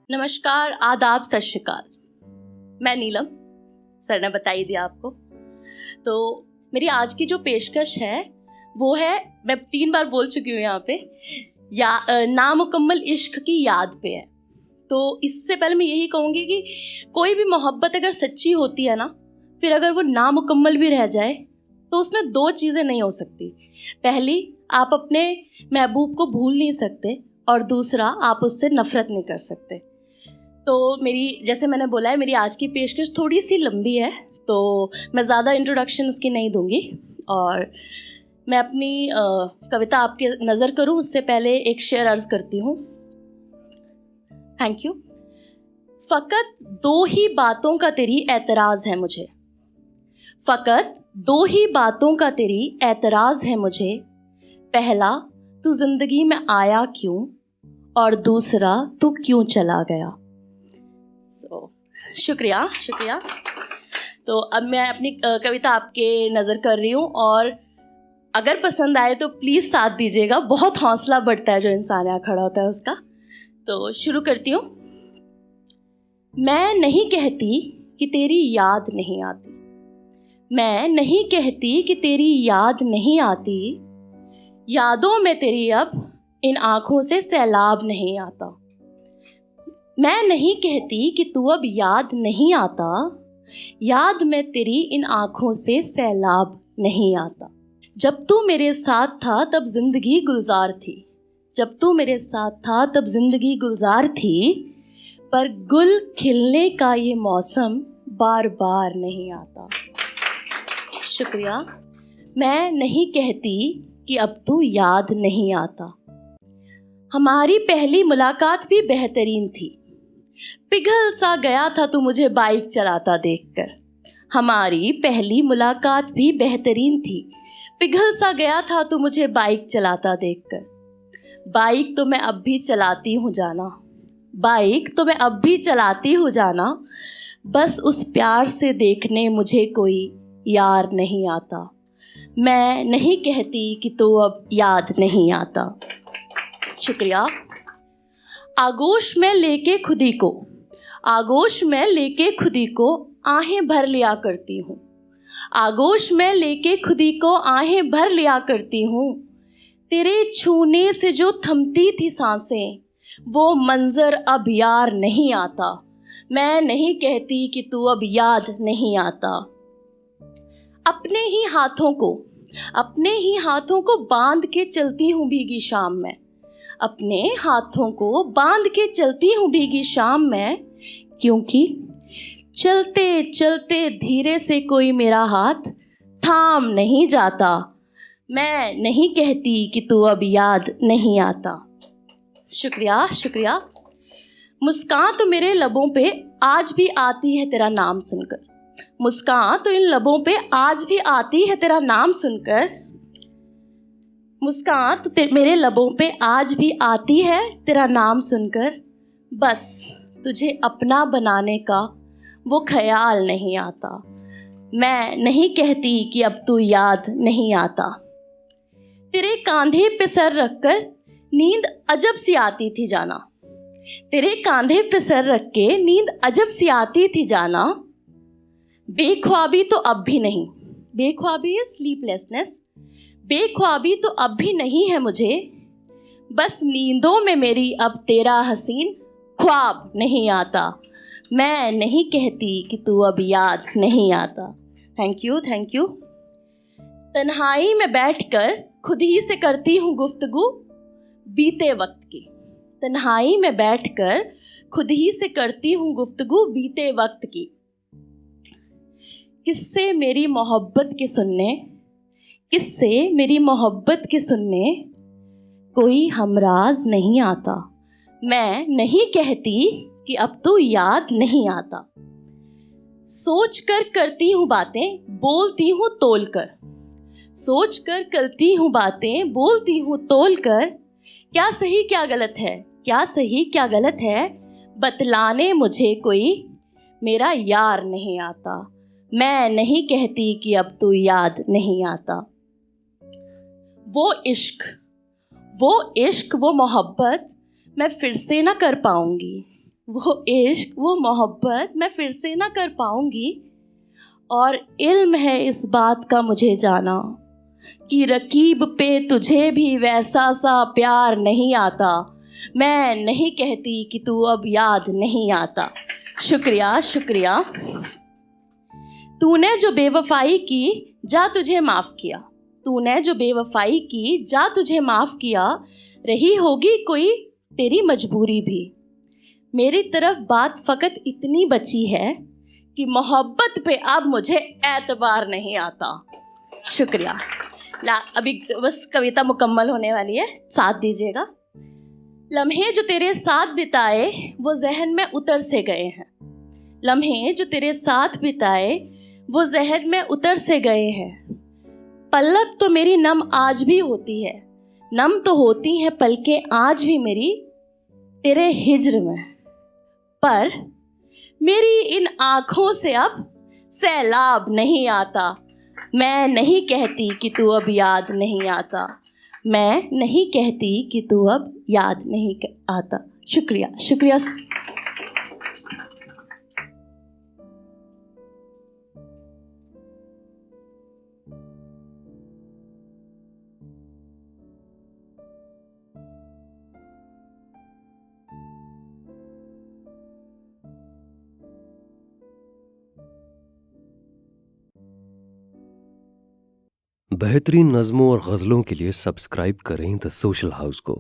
नमस्कार, आदाब, सत श्री अकाल। मैं नीलम, सर ने बता ही दिया आपको। तो मेरी आज की जो पेशकश है वो है, मैं 3 बार बोल चुकी हूँ यहाँ पे, नामुकम्मल इश्क की याद पे है। तो इससे पहले मैं यही कहूँगी कि कोई भी मोहब्बत अगर सच्ची होती है ना, फिर अगर वो नामुकम्मल भी रह जाए तो उसमें 2 चीज़ें नहीं हो सकती। पहली, आप अपने महबूब को भूल नहीं सकते, और दूसरा, आप उससे नफ़रत नहीं कर सकते। तो मेरी, जैसे मैंने बोला है, मेरी आज की पेशकश थोड़ी सी लंबी है, तो मैं ज़्यादा इंट्रोडक्शन उसकी नहीं दूंगी और मैं अपनी कविता आपके नज़र करूं उससे पहले एक शेर अर्ज़ करती हूँ। Thank you. फ़कत 2 ही बातों का तेरी एतराज़ है मुझे, फ़कत 2 ही बातों का तेरी एतराज़ है मुझे। पहला, तू ज़िंदगी में आया क्यों, और दूसरा, तू क्यों चला गया। शुक्रिया। तो अब मैं अपनी कविता आपके नज़र कर रही हूँ, और अगर पसंद आए तो प्लीज़ साथ दीजिएगा। बहुत हौसला बढ़ता है जो इंसान यहाँ खड़ा होता है उसका। तो शुरू करती हूँ। मैं नहीं कहती कि तेरी याद नहीं आती, मैं नहीं कहती कि तेरी याद नहीं आती, यादों में तेरी अब इन आँखों से सैलाब नहीं आता। मैं नहीं कहती कि तू अब याद नहीं आता, याद में तेरी इन आँखों से सैलाब नहीं आता। जब तू मेरे साथ था तब ज़िंदगी गुलजार थी, जब तू मेरे साथ था तब ज़िंदगी गुलजार थी, पर गुल खिलने का ये मौसम बार बार नहीं आता। शुक्रिया। मैं नहीं कहती कि अब तू याद नहीं आता। हमारी पहली मुलाकात भी बेहतरीन थी, पिघल सा गया था तू मुझे बाइक चलाता देखकर। हमारी पहली मुलाकात भी बेहतरीन थी, पिघल सा गया था तू मुझे बाइक चलाता देखकर। बाइक तो मैं अब भी चलाती हूँ जाना, बाइक तो मैं अब भी चलाती हूँ जाना, बस उस प्यार से देखने मुझे कोई यार नहीं आता। मैं नहीं कहती कि तू अब याद नहीं आता। शुक्रिया। आगोश में लेके खुदी को, आगोश में लेके खुदी को आहें भर लिया करती हूँ, आगोश में लेके खुदी को आहें भर लिया करती हूँ। तेरे छूने से जो थमती थी सांसें, वो मंजर अब यार नहीं आता। मैं नहीं कहती कि तू अब याद नहीं आता। अपने ही हाथों को, अपने ही हाथों को बांध के चलती हूँ भीगी शाम में, अपने हाथों को बांध के चलती हूँ भीगी शाम में, क्योंकि चलते चलते धीरे से कोई मेरा हाथ थाम नहीं जाता। मैं नहीं कहती कि तू अब याद नहीं आता। शुक्रिया। मुस्कान तो मेरे लबों पे आज भी आती है तेरा नाम सुनकर, मुस्कान तो इन लबों पे आज भी आती है तेरा नाम सुनकर, मुस्कान तो मेरे लबों पे आज भी आती है तेरा नाम सुनकर, बस तुझे अपना बनाने का वो ख्याल नहीं आता। मैं नहीं कहती कि अब तू याद नहीं आता। तेरे कांधे पे सर रखकर नींद अजब सी आती थी जाना, तेरे कांधे पे सर रख के नींद अजब सी आती थी जाना। बेख्वाबी तो अब भी नहीं, बेख्वाबी है स्लीपलेसनेस, बेख्वाबी तो अब भी नहीं है मुझे, बस नींदों में मेरी अब तेरा हसीन ख्वाब नहीं आता। मैं नहीं कहती कि तू अब याद नहीं आता। Thank you. तन्हाई में बैठकर खुद ही से करती हूँ गुफ्तगू बीते वक्त की, तन्हाई में बैठकर खुद ही से करती हूँ गुफ्तगू बीते वक्त की। किससे मेरी मोहब्बत के सुनने, किससे मेरी मोहब्बत के सुनने कोई हमराज नहीं आता। मैं नहीं कहती कि अब तू याद नहीं आता। सोच कर करती हूँ बातें, बोलती हूँ तोल कर, सोच कर करती हूँ बातें, बोलती हूँ तोल कर। क्या सही क्या गलत है, क्या सही क्या गलत है, बतलाने मुझे कोई मेरा यार नहीं आता। मैं नहीं कहती कि अब तू याद नहीं आता। वो इश्क, वो मोहब्बत मैं फिर से ना कर पाऊंगी, वो इश्क, वो मोहब्बत मैं फिर से ना कर पाऊंगी। और इल्म है इस बात का मुझे जाना कि रकीब पे तुझे भी वैसा सा प्यार नहीं आता। मैं नहीं कहती कि तू अब याद नहीं आता। शुक्रिया शुक्रिया। तूने जो बेवफाई की जा तुझे माफ़ किया। तूने जो बेवफाई की जा तुझे माफ़ किया। रही होगी कोई तेरी मजबूरी भी। मेरी तरफ बात फ़कत इतनी बची है कि मोहब्बत पे अब मुझे एतबार नहीं आता। शुक्रिया। अभी बस कविता मुकम्मल होने वाली है, साथ दीजिएगा। लम्हे जो तेरे साथ बिताए वो जहन में उतर से गए हैं। लम्हे जो तेरे साथ बिताए वो जहन में उतर से गए हैं। पलक तो मेरी नम आज भी होती है, नम तो होती हैं पलकें आज भी मेरी तेरे हिज्र में। पर मेरी इन आँखों से अब सैलाब नहीं आता। मैं नहीं कहती कि तू अब याद नहीं आता। मैं नहीं कहती कि तू अब याद नहीं आता। शुक्रिया शुक्रिया। बेहतरीन नज़्मों और गज़लों के लिए सब्सक्राइब करें द सोशल हाउस को।